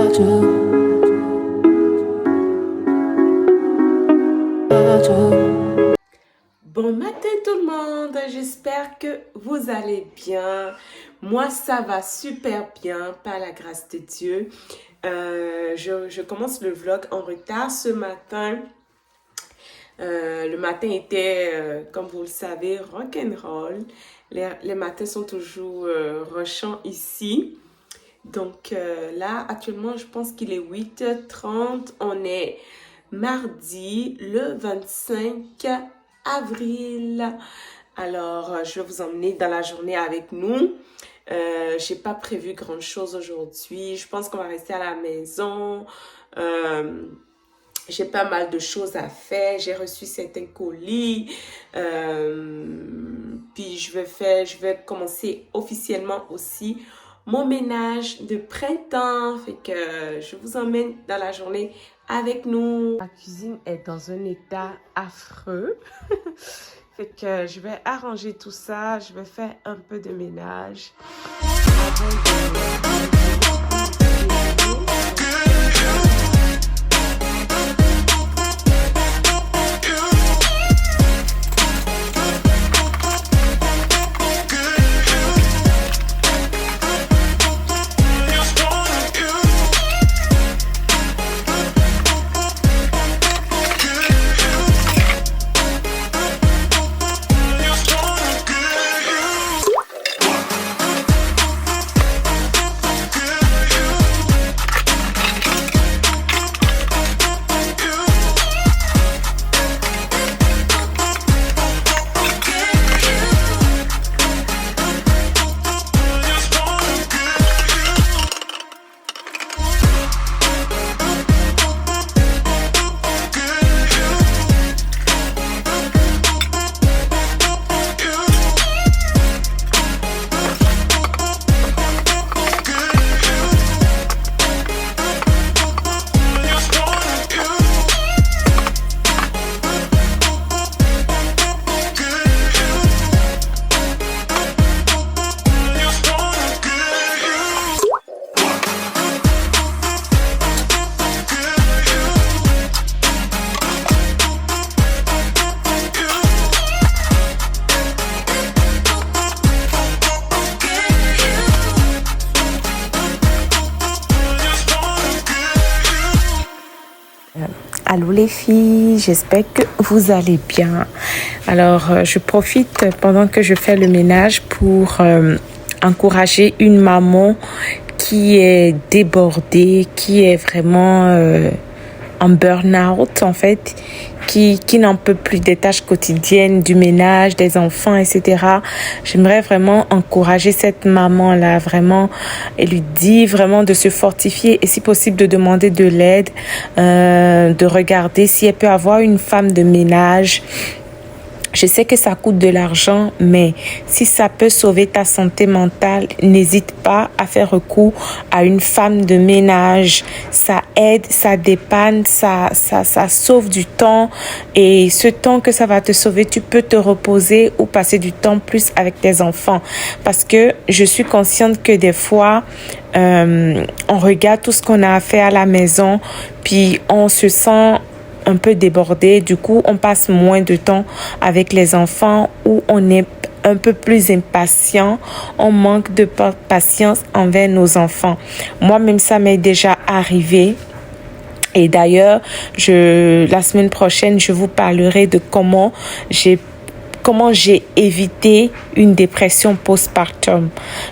Bon matin tout le monde, j'espère que vous allez bien. Moi ça va super bien par la grâce de Dieu. Je commence le vlog en retard ce matin. Le matin était, comme vous le savez, rock'n'roll. Les matins sont toujours rushants ici. Donc là, actuellement, je pense qu'il est 8h30. On est mardi, le 25 avril. Alors, je vais vous emmener dans la journée avec nous. J'ai pas prévu grand chose aujourd'hui. Je pense qu'on va rester à la maison. J'ai pas mal de choses à faire. J'ai reçu certains colis. Puis je vais commencer officiellement aussi mon ménage de printemps. Fait que je vous emmène dans la journée avec nous. La cuisine est dans un état affreux. Fait que je vais arranger tout ça. Je vais faire un peu de ménage. Allô les filles, j'espère que vous allez bien. Alors, je profite pendant que je fais le ménage pour encourager une maman qui est débordée, qui est vraiment en burn-out en fait, qui n'en peut plus des tâches quotidiennes, du ménage, des enfants, etc. J'aimerais vraiment encourager cette maman-là, vraiment, et lui dire vraiment de se fortifier et si possible de demander de l'aide, de regarder si elle peut avoir une femme de ménage. Je sais que ça coûte de l'argent, mais si ça peut sauver ta santé mentale, n'hésite pas à faire recours à une femme de ménage. Ça aide, ça dépanne, ça sauve du temps. Et ce temps que ça va te sauver, tu peux te reposer ou passer du temps plus avec tes enfants. Parce que je suis consciente que des fois, on regarde tout ce qu'on a à faire à la maison, puis on se sent un peu débordé, du coup on passe moins de temps avec les enfants ou on est un peu plus impatient, on manque de patience envers nos enfants. Moi-même ça m'est déjà arrivé. Et d'ailleurs, la semaine prochaine, je vous parlerai de comment j'ai évité une dépression postpartum.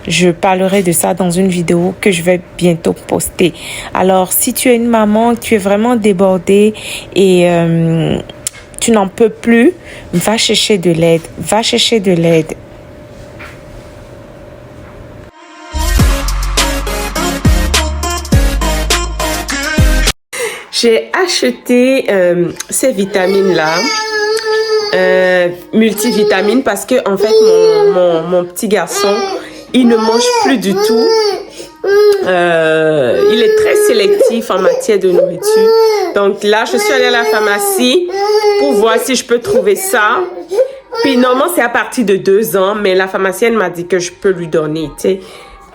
Je parlerai de ça dans une vidéo que je vais bientôt poster. Alors, si tu es une maman, tu es vraiment débordée et tu n'en peux plus, va chercher de l'aide. Va chercher de l'aide. J'ai acheté ces vitamines-là. Multivitamines parce que en fait mon petit garçon il ne mange plus du tout. Il est très sélectif en matière de nourriture. Donc là je suis allée à la pharmacie pour voir si je peux trouver ça. Puis normalement c'est à partir de 2 ans, mais la pharmacienne m'a dit que je peux lui donner, tu sais.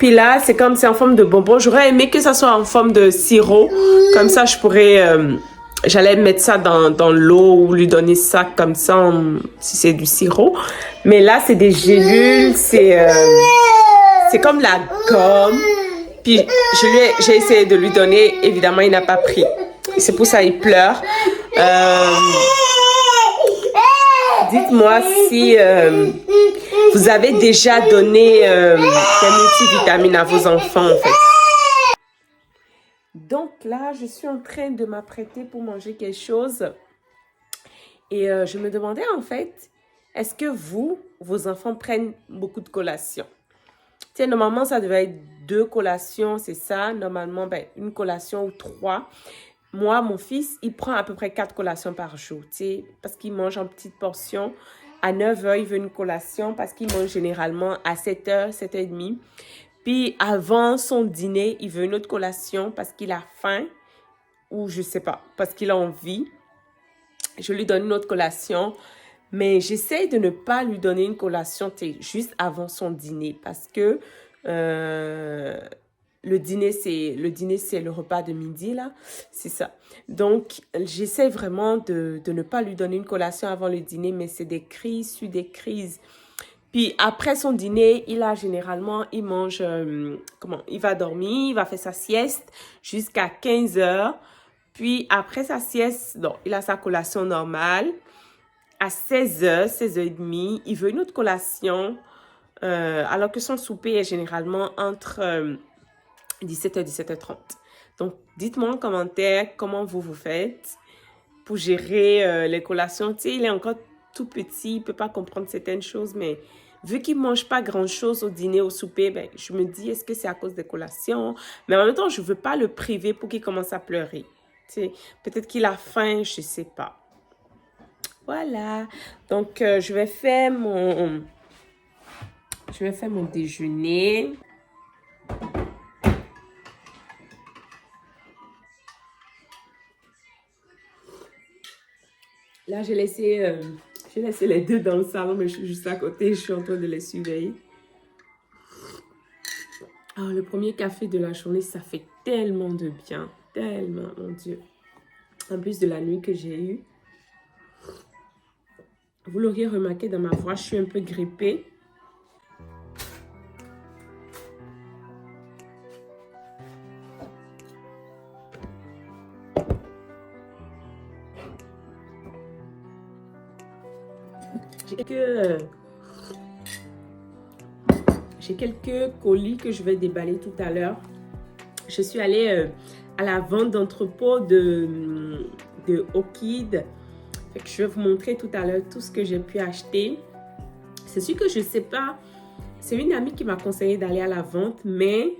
Puis là, c'est comme c'est en forme de bonbon. J'aurais aimé que ça soit en forme de sirop. Comme ça, je pourrais... j'allais mettre ça dans l'eau ou lui donner ça comme ça, si c'est du sirop. Mais là, c'est des gélules. C'est comme la gomme. Puis j'ai essayé de lui donner. Évidemment, il n'a pas pris. C'est pour ça qu'il pleure. Dites-moi si vous avez déjà donné des multivitamines à vos enfants, en fait. Donc là, je suis en train de m'apprêter pour manger quelque chose. Et je me demandais, en fait, est-ce que vos enfants prennent beaucoup de collations? Tu sais, normalement, ça devait être 2 collations, c'est ça. Normalement, ben, 1 collation ou 3. Moi, mon fils, il prend à peu près 4 collations par jour, tu sais, parce qu'il mange en petites portions. À 9 h, il veut une collation parce qu'il mange généralement à 7 h, 7 h 30. Puis, avant son dîner, il veut une autre collation parce qu'il a faim ou je sais pas, parce qu'il a envie. Je lui donne une autre collation, mais j'essaie de ne pas lui donner une collation, tu sais, juste avant son dîner parce que... le dîner, c'est le repas de midi, là. C'est ça. Donc, j'essaie vraiment de ne pas lui donner une collation avant le dîner, mais c'est des crises sur des crises. Puis, après son dîner, il mange, il va dormir, il va faire sa sieste jusqu'à 15 h. Puis, après sa sieste, non, il a sa collation normale. À 16 h, 16 h 30, il veut une autre collation, alors que son souper est généralement entre... 17 h, 17 h 30. Donc, dites-moi en commentaire comment vous faites pour gérer les collations. Tu sais, il est encore tout petit, il ne peut pas comprendre certaines choses, mais vu qu'il ne mange pas grand-chose au dîner, au souper, ben, je me dis, est-ce que c'est à cause des collations? Mais en même temps, je ne veux pas le priver pour qu'il commence à pleurer. Tu sais, peut-être qu'il a faim, je ne sais pas. Voilà. Donc, je vais faire mon déjeuner. Là, j'ai laissé les 2 dans le salon, mais je suis juste à côté. Je suis en train de les surveiller. Oh, le premier café de la journée, ça fait tellement de bien. Tellement, mon Dieu. En plus de la nuit que j'ai eue. Vous l'auriez remarqué dans ma voix, je suis un peu grippée. J'ai quelques colis que je vais déballer tout à l'heure. Je suis allée à la vente d'entrepôt de Orchid. Je vais vous montrer tout à l'heure tout ce que j'ai pu acheter. C'est sûr que je ne sais pas. C'est une amie qui m'a conseillé d'aller à la vente, mais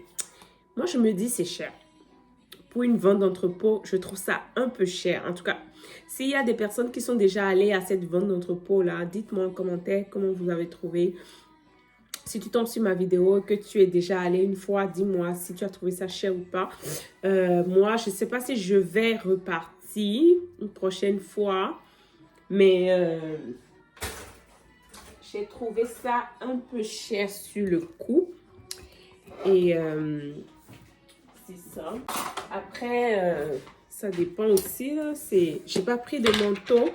moi je me dis c'est cher. Pour une vente d'entrepôt, je trouve ça un peu cher. En tout cas, s'il y a des personnes qui sont déjà allées à cette vente d'entrepôt-là, dites-moi en commentaire comment vous avez trouvé. Si tu tombes sur ma vidéo et que tu es déjà allé une fois, dis-moi si tu as trouvé ça cher ou pas. Moi, je ne sais pas si je vais repartir une prochaine fois, mais j'ai trouvé ça un peu cher sur le coup. Et c'est ça. Après, ça dépend aussi. J'ai pas pris de manteau.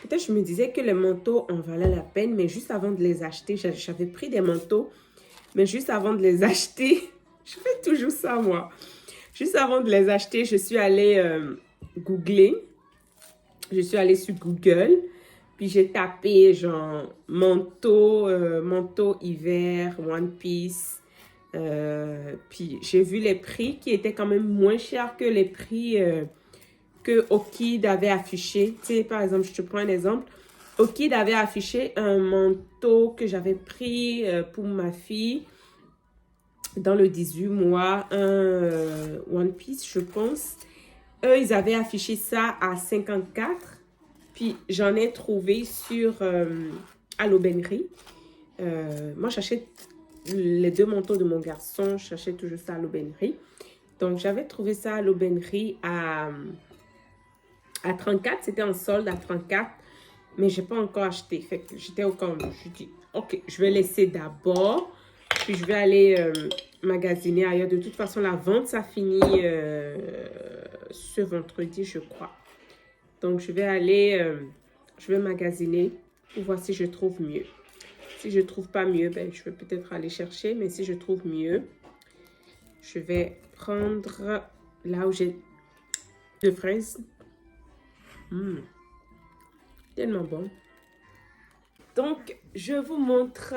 Peut-être je me disais que les manteaux en valaient la peine, mais juste avant de les acheter, j'avais pris des manteaux. Mais juste avant de les acheter, je fais toujours ça moi. Juste avant de les acheter, je suis allée googler. Je suis allée sur Google. Puis j'ai tapé genre manteau hiver, One Piece. Puis j'ai vu les prix qui étaient quand même moins chers que les prix que Orchid avait affiché. Tu sais, par exemple, je te prends un exemple. Orchid avait affiché un manteau que j'avais pris pour ma fille dans le 18 mois, un One Piece, je pense. Eux, ils avaient affiché ça à 54. Puis j'en ai trouvé à l'aubainerie. Moi, j'achète les 2 manteaux de mon garçon, j'achète toujours ça à l'aubainerie. Donc, j'avais trouvé ça à l'aubainerie à 34. C'était en solde à 34. Mais je n'ai pas encore acheté. Fait que j'étais au camp. Je dis, OK, je vais laisser d'abord. Puis je vais aller magasiner ailleurs. De toute façon, la vente, ça finit ce vendredi, je crois. Donc, je vais magasiner pour voir si je trouve mieux. Si je trouve pas mieux, ben, je vais peut-être aller chercher. Mais si je trouve mieux, je vais prendre là où j'ai de fraises. Tellement bon. Donc, je vous montre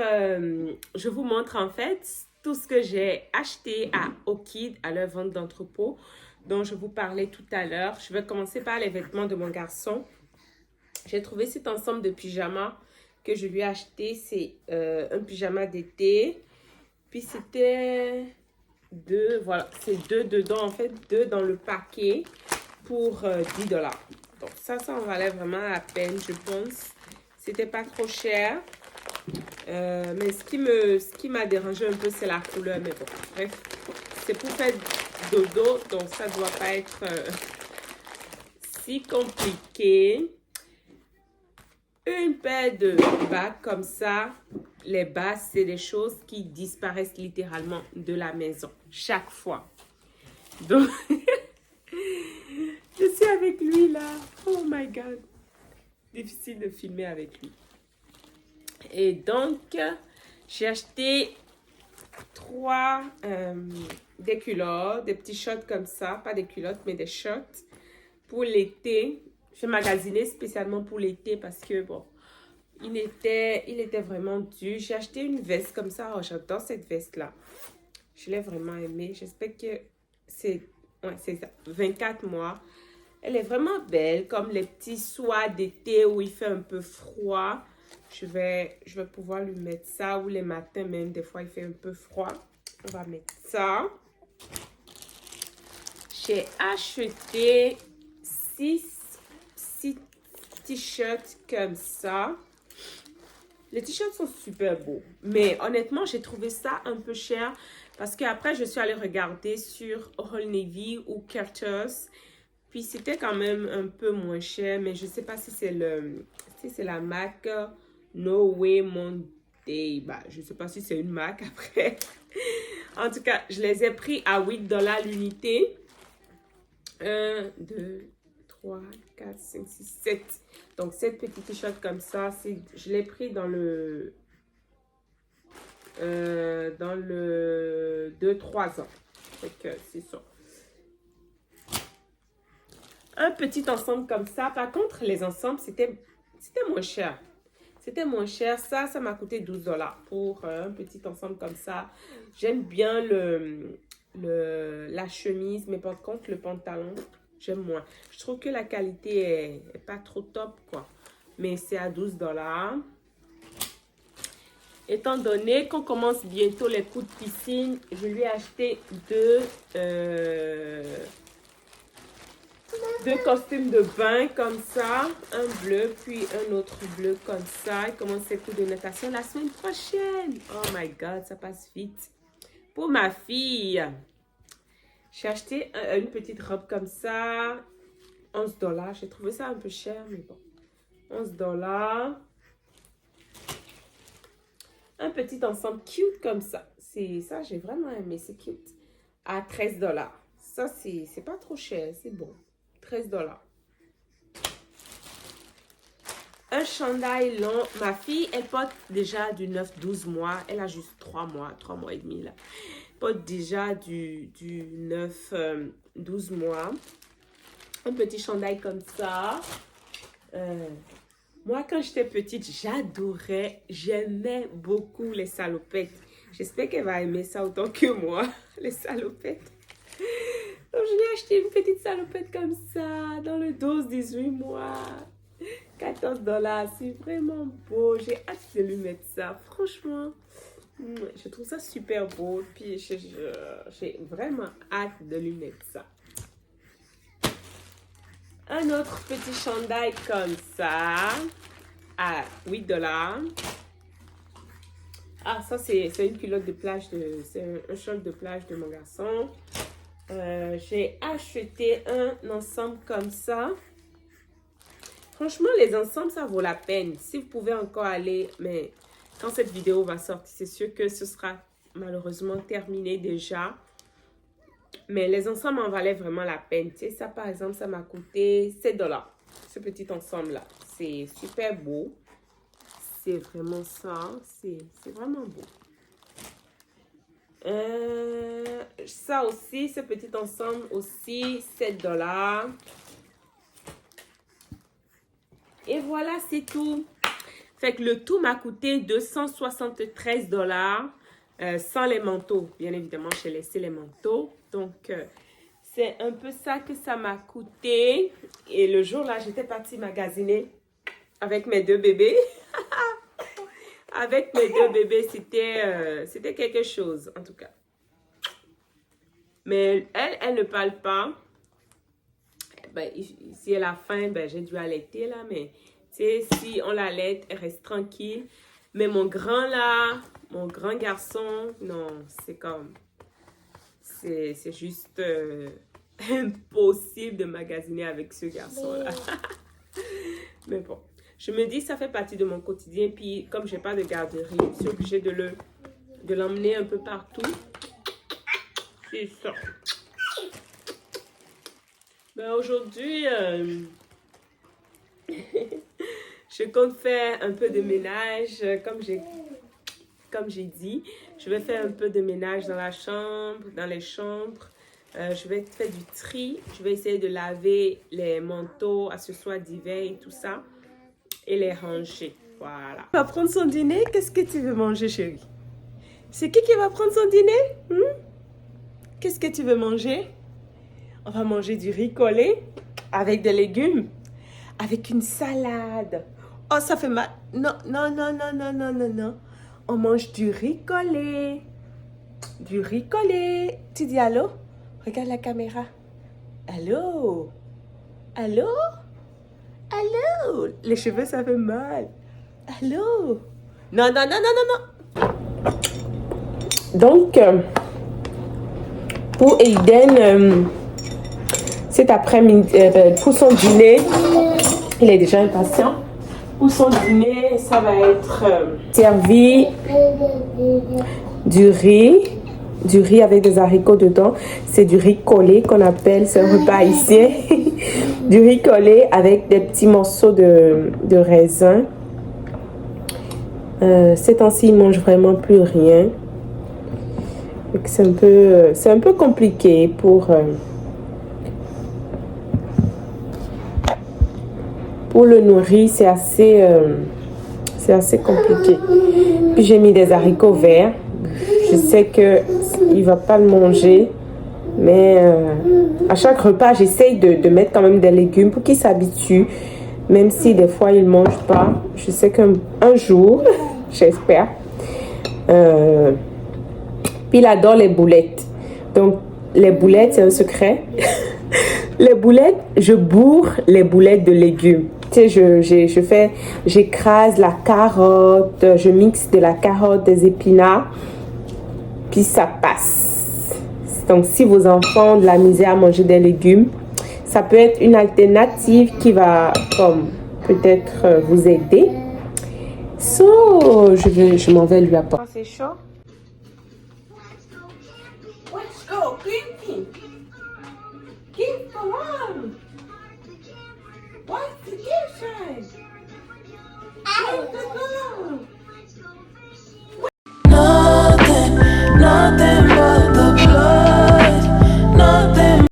en fait tout ce que j'ai acheté à Okid, à leur vente d'entrepôt, dont je vous parlais tout à l'heure. Je vais commencer par les vêtements de mon garçon. J'ai trouvé cet ensemble de pyjamas que je lui ai acheté. C'est un pyjama d'été. Puis c'était deux, voilà, c'est deux dedans en fait, deux dans le paquet pour 10 $. Donc ça en valait vraiment la peine, je pense. C'était pas trop cher. Mais ce qui m'a dérangé un peu, c'est la couleur. Mais bon, bref, c'est pour faire dodo, donc ça doit pas être si compliqué. Une paire de bas comme ça. Les bas, c'est des choses qui disparaissent littéralement de la maison. Chaque fois. Donc, je suis avec lui là. Oh my God. Difficile de filmer avec lui. Et donc, j'ai acheté des culottes, des petits shorts comme ça. Pas des culottes, mais des shorts pour l'été. J'ai magasiné spécialement pour l'été parce que, bon, il était vraiment dur. J'ai acheté une veste comme ça. Oh, j'adore cette veste-là. Je l'ai vraiment aimée. J'espère que c'est ça. 24 mois. Elle est vraiment belle, comme les petits soirs d'été où il fait un peu froid. Je vais pouvoir lui mettre ça. Ou les matins même, des fois, il fait un peu froid. On va mettre ça. J'ai acheté 6 t-shirts comme ça. Les t-shirts sont super beaux. Mais honnêtement, j'ai trouvé ça un peu cher. Parce qu'après, je suis allée regarder sur Old Navy ou Carter's. Puis c'était quand même un peu moins cher. Mais je ne sais pas si c'est la marque No Way Monday. Bah, je ne sais pas si c'est une marque après. En tout cas, je les ai pris à 8 $ l'unité. 1, 2, 3, 4, 5, 6, 7. Donc, 7 petits t-shirts comme ça. Je l'ai pris dans le 2-3 ans. Donc, c'est ça. Un petit ensemble comme ça. Par contre, les ensembles, c'était moins cher. C'était moins cher. Ça m'a coûté 12 $ pour un petit ensemble comme ça. J'aime bien la chemise, mais par contre, le pantalon, j'aime moins. Je trouve que la qualité est pas trop top, quoi. Mais c'est à 12 $. Étant donné qu'on commence bientôt les coups de piscine, je lui ai acheté deux costumes de bain comme ça. Un bleu, puis un autre bleu comme ça. Il commence ses cours de natation la semaine prochaine. Oh my God, ça passe vite. Pour ma fille, j'ai acheté une petite robe comme ça. 11 $. J'ai trouvé ça un peu cher, mais bon. 11 $. Un petit ensemble cute comme ça. Ça, j'ai vraiment aimé. C'est cute. À 13 $. Ça, c'est pas trop cher. C'est bon. 13 $. Un chandail long. Ma fille, elle porte déjà du 9-12 mois. Elle a juste 3 mois et demi là. Elle porte déjà du 9-12 mois. Un petit chandail comme ça. Moi, quand j'étais petite, j'aimais beaucoup les salopettes. J'espère qu'elle va aimer ça autant que moi, les salopettes. Donc, je lui ai acheté une petite salopette comme ça, dans le 12-18 mois. 14 $. C'est vraiment beau. J'ai hâte de lui mettre ça. Franchement, je trouve ça super beau. Puis, j'ai vraiment hâte de lui mettre ça. Un autre petit chandail comme ça, à 8 $. Ah, ça, c'est une culotte de plage, c'est un short de plage de mon garçon. J'ai acheté un ensemble comme ça. Franchement, les ensembles, ça vaut la peine. Si vous pouvez encore aller, mais quand cette vidéo va sortir, c'est sûr que ce sera malheureusement terminé déjà. Mais les ensembles en valaient vraiment la peine. Tu sais, ça par exemple, ça m'a coûté 7 $. Ce petit ensemble-là. C'est super beau. C'est vraiment ça. C'est vraiment beau. Ça aussi, ce petit ensemble aussi, 7 $. Et voilà, c'est tout. Fait que le tout m'a coûté 273 $, sans les manteaux. Bien évidemment, j'ai laissé les manteaux. Donc, c'est un peu ça que ça m'a coûté. Et le jour-là, j'étais partie magasiner avec mes 2 bébés. Avec mes 2 bébés, c'était quelque chose, en tout cas. Mais elle ne parle pas. Ben, si elle a faim, ben, j'ai dû allaiter, là. Mais, tu sais, si on l'allaite, elle reste tranquille. Mais mon grand, là, mon grand garçon, non, c'est comme... C'est juste impossible de magasiner avec ce garçon-là. Mais bon, je me dis ça fait partie de mon quotidien. Puis comme j'ai pas de garderie, je suis obligée de l'emmener un peu partout. C'est ça. Ben aujourd'hui, je compte faire un peu de ménage. Comme j'ai dit, je vais faire un peu de ménage dans la chambre, dans les chambres. Je vais faire du tri. Je vais essayer de laver les manteaux, accessoires d'hiver et tout ça. Et les ranger. Voilà. On va prendre son dîner. Qu'est-ce que tu veux manger, chérie? C'est qui va prendre son dîner? Qu'est-ce que tu veux manger? On va manger du riz collé avec des légumes. Avec une salade. Oh, ça fait mal. Non, non, non, non, non, non, non, non. On mange du riz collé. Du riz collé. Tu dis allô? Regarde la caméra. Allô? Allô? Allô? Les cheveux, ça fait mal. Allô? Non, non, non, non, non, non. Donc, pour Aiden, cet après-midi, pour son dîner, il est déjà impatient. Pour son dîner, ça va être servi du riz avec des haricots dedans. C'est du riz collé qu'on appelle, c'est un repas haïtien. Du riz collé avec des petits morceaux de raisin. Ces temps-ci, il ne mange vraiment plus rien. C'est un peu compliqué pour le nourrir, c'est assez compliqué. Puis j'ai mis des haricots verts. Je sais que il va pas le manger, mais à chaque repas, j'essaye de mettre quand même des légumes pour qu'il s'habitue, même si des fois il mange pas. Je sais qu'un jour, j'espère. Puis il adore les boulettes. Donc les boulettes, c'est un secret. Les boulettes, je bourre les boulettes de légumes. Tu sais, j'écrase la carotte, je mixe de la carotte, des épinards, puis ça passe. Donc, si vos enfants ont de la misère à manger des légumes, ça peut être une alternative qui va, comme, peut-être vous aider. So, je m'en vais lui apporter. C'est chaud? Let's go, Pinky. Keep on. What's the difference? Nothing but the blood. Nothing.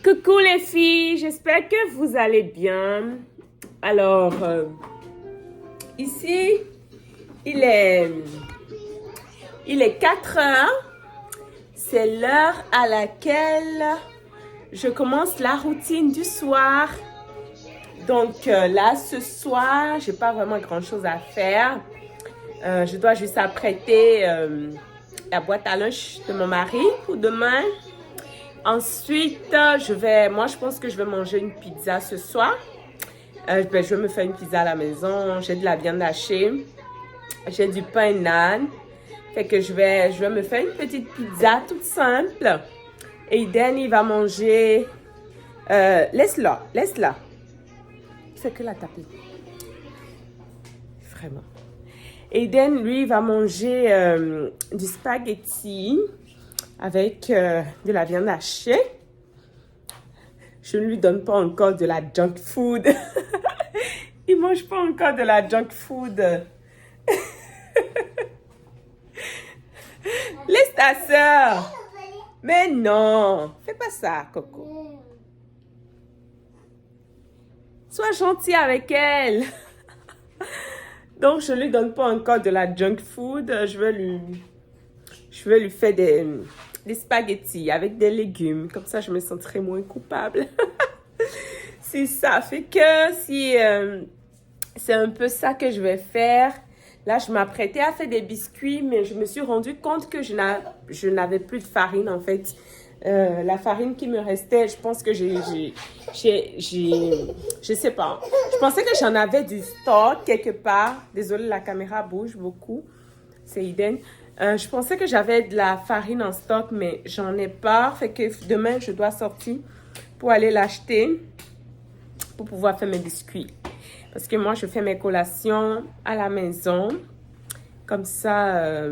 Coucou les filles, j'espère que vous allez bien. Alors, ici, il est 4 heures. C'est l'heure à laquelle je commence la routine du soir. Donc là, ce soir, j'ai pas vraiment grand-chose à faire. Je dois juste apprêter la boîte à lunch de mon mari pour demain. Ensuite, je pense que je vais manger une pizza ce soir. Je vais me faire une pizza à la maison. J'ai de la viande hachée. J'ai du pain naan. Fait que je vais me faire une petite pizza toute simple. Et Aiden, il va manger... laisse-la. C'est que la taper. vraiment. Aiden, lui, va manger du spaghetti avec de la viande hachée. Je ne lui donne pas encore de la junk food. Il mange pas encore de la junk food. Laisse ta soeur. Mais non, fais pas ça, Coco. Sois gentil avec elle. Donc, je ne lui donne pas encore de la junk food. Je vais lui faire des spaghettis avec des légumes. Comme ça, je me sentirai moins coupable. C'est ça. Fait que si c'est un peu ça que je vais faire. Là, je m'apprêtais à faire des biscuits, mais je me suis rendu compte que je n'avais plus de farine, en fait. La farine qui me restait, je pense que je sais pas. Je pensais que j'en avais du stock quelque part. Désolée, la caméra bouge beaucoup. C'est Eden. Je pensais que j'avais de la farine en stock, mais j'en ai pas. Fait que demain, je dois sortir pour aller l'acheter pour pouvoir faire mes biscuits. Parce que moi, je fais mes collations à la maison. Comme ça,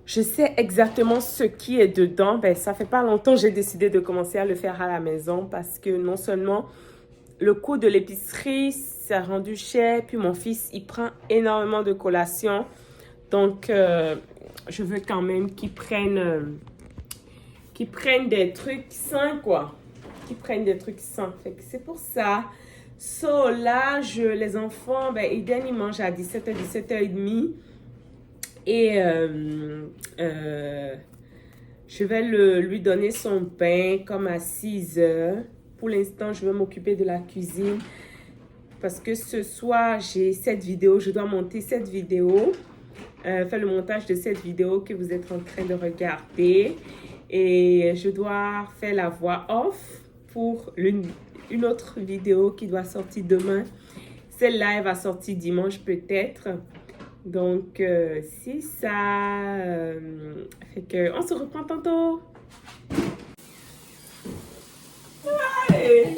je sais exactement ce qui est dedans. Ben, ça fait pas longtemps que j'ai décidé de commencer à le faire à la maison. Parce que non seulement le coût de l'épicerie, ça a rendu cher. Puis mon fils, il prend énormément de collations. Donc, je veux quand même qu'ils prennent des trucs sains, quoi. Qu'ils prennent des trucs sains. Fait que c'est pour ça. So, là, les enfants, ben, Eden, il mange à 17h, 17h30. Et je vais lui donner son pain comme à 6h. Pour l'instant, je vais m'occuper de la cuisine. Parce que ce soir, j'ai cette vidéo. Je dois monter cette vidéo. Faire le montage de cette vidéo que vous êtes en train de regarder. Et je dois faire la voix off pour une autre vidéo qui doit sortir demain. Celle-là, elle va sortir dimanche peut-être. Donc, c'est ça. Fait que, on se reprend tantôt. Ouais.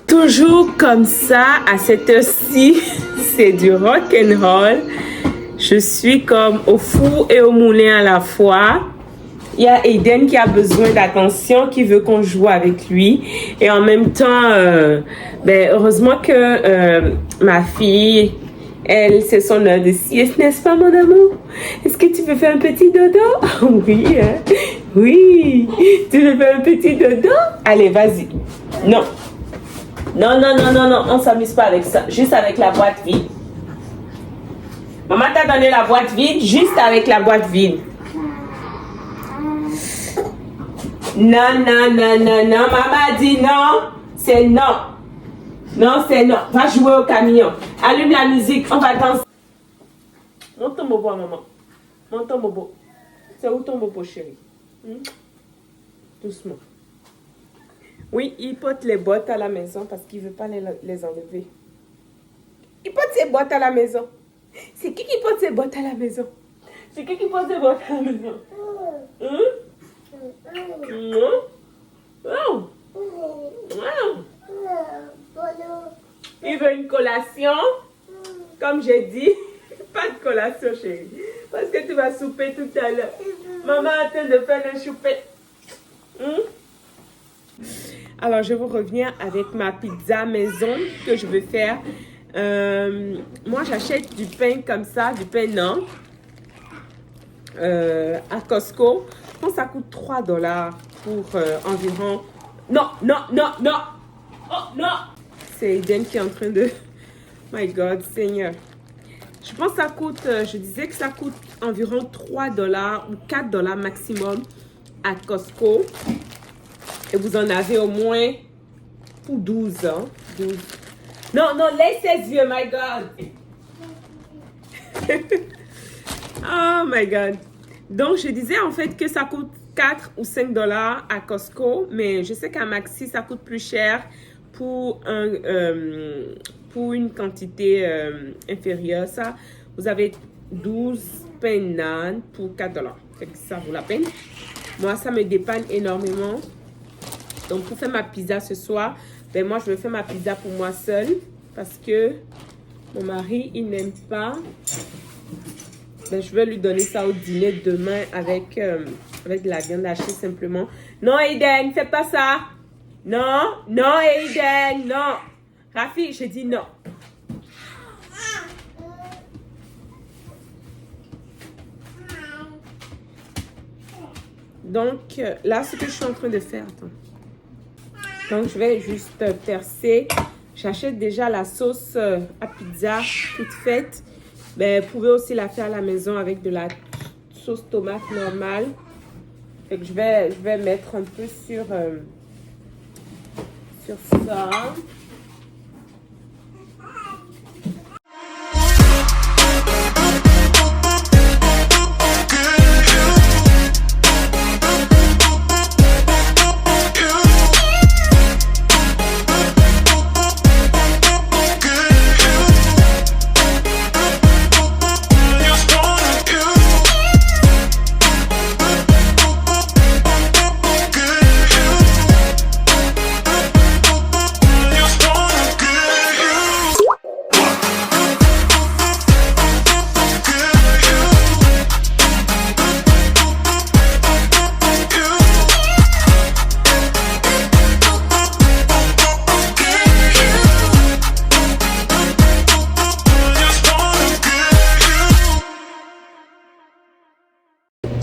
Toujours comme ça, à cette heure-ci, c'est du rock'n'roll. Je suis comme au four et au moulin à la fois. Il y a Aiden qui a besoin d'attention, qui veut qu'on joue avec lui. Et en même temps, ben, heureusement que ma fille, elle, c'est son heure de sieste, n'est-ce pas, mon amour? Est-ce que tu veux faire un petit dodo? Oui, hein? Oui. Tu veux faire un petit dodo? Allez, vas-y. Non. Non, non, non, non, non. On ne s'amuse pas avec ça. Juste avec la boîte vide. Maman t'a donné la boîte vide, juste avec la boîte vide. Non, non, non, non, non. Maman a dit non. C'est non. Non, c'est non. Va jouer au camion. Allume la musique. On va danser. Monte ton bobo, maman. Monte ton bobo. C'est où ton bobo, chérie? Doucement. Oui, il porte les bottes à la maison parce qu'il ne veut pas les enlever. Il porte ses bottes à la maison. C'est qui porte ses bottes à la maison? C'est qui porte ses bottes à la maison? Non? Oh. Il veut une collation? Comme j'ai dit, pas de collation, chérie. Parce que tu vas souper tout à l'heure. Maman est en train de faire le souper. Alors, je vais vous revenir avec ma pizza maison que je veux faire. Moi, j'achète du pain comme ça, du pain non, à Costco. Je pense que ça coûte 3 $ pour environ... Non, non, non, non! Oh, non! C'est Eden qui est en train de... My God, Seigneur. Je pense que ça coûte... je disais que ça coûte environ 3 $ ou 4 $ maximum à Costco. Et vous en avez au moins pour 12 ans. 12. Non, non, laisse ses yeux, my God. Oh my God. Donc, je disais en fait que ça coûte 4 ou 5 $ à Costco. Mais je sais qu'à Maxi, ça coûte plus cher pour une quantité inférieure. Ça, vous avez 12 pains nan pour 4 $. Fait que ça vaut la peine. Moi, ça me dépanne énormément. Donc, pour faire ma pizza ce soir, ben moi, je vais faire ma pizza pour moi seule. Parce que mon mari, il n'aime pas. Ben, je vais lui donner ça au dîner demain avec de la viande hachée simplement. Non, Aiden, fais pas ça. Non, non, Aiden, non. Rafi, j'ai dit non. Donc, là, ce que je suis en train de faire, attends. Donc, je vais juste percer. J'achète déjà la sauce à pizza toute faite. Mais vous pouvez aussi la faire à la maison avec de la sauce tomate normale. Fait que je vais mettre un peu sur ça.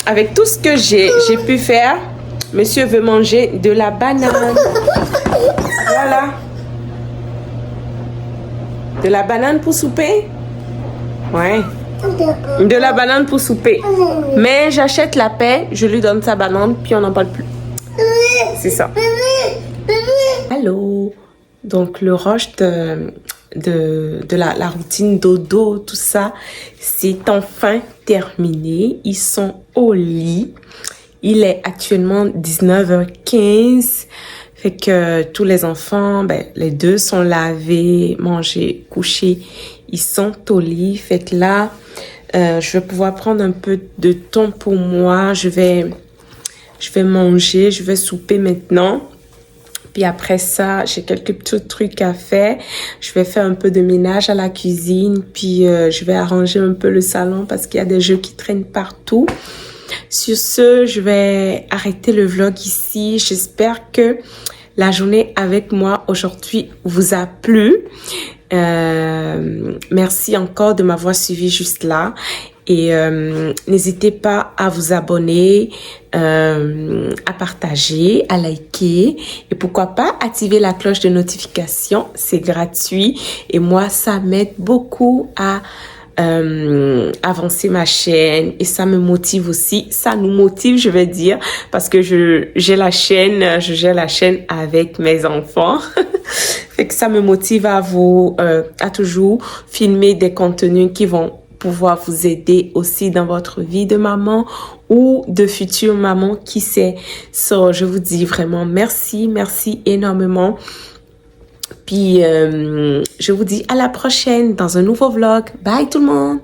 Avec tout ce que j'ai pu faire, monsieur veut manger de la banane. Voilà. De la banane pour souper? Ouais. De la banane pour souper. Mais j'achète la paix, je lui donne sa banane, puis on n'en parle plus. C'est ça. Allô. Donc, le rush de la routine dodo, tout ça, c'est enfin terminé. Ils sont au lit. Il est actuellement 19h15. Fait que tous les enfants, ben, les deux sont lavés, mangés, couchés. Ils sont au lit. Fait que là, je vais pouvoir prendre un peu de temps pour moi. Je vais manger, je vais souper maintenant. Puis après ça, j'ai quelques petits trucs à faire. Je vais faire un peu de ménage à la cuisine. Puis je vais arranger un peu le salon parce qu'il y a des jeux qui traînent partout. Sur ce, je vais arrêter le vlog ici. J'espère que la journée avec moi aujourd'hui vous a plu. Merci encore de m'avoir suivi juste là. Et n'hésitez pas à vous abonner, à partager, à liker et pourquoi pas activer la cloche de notification. C'est gratuit et moi, ça m'aide beaucoup à avancer ma chaîne et ça me motive aussi. Ça nous motive, je vais dire, parce que je gère la chaîne avec mes enfants. Fait que ça me motive à à toujours filmer des contenus qui vont pouvoir vous aider aussi dans votre vie de maman ou de future maman, qui sait. So, je vous dis vraiment merci énormément. Puis, je vous dis à la prochaine dans un nouveau vlog. Bye tout le monde!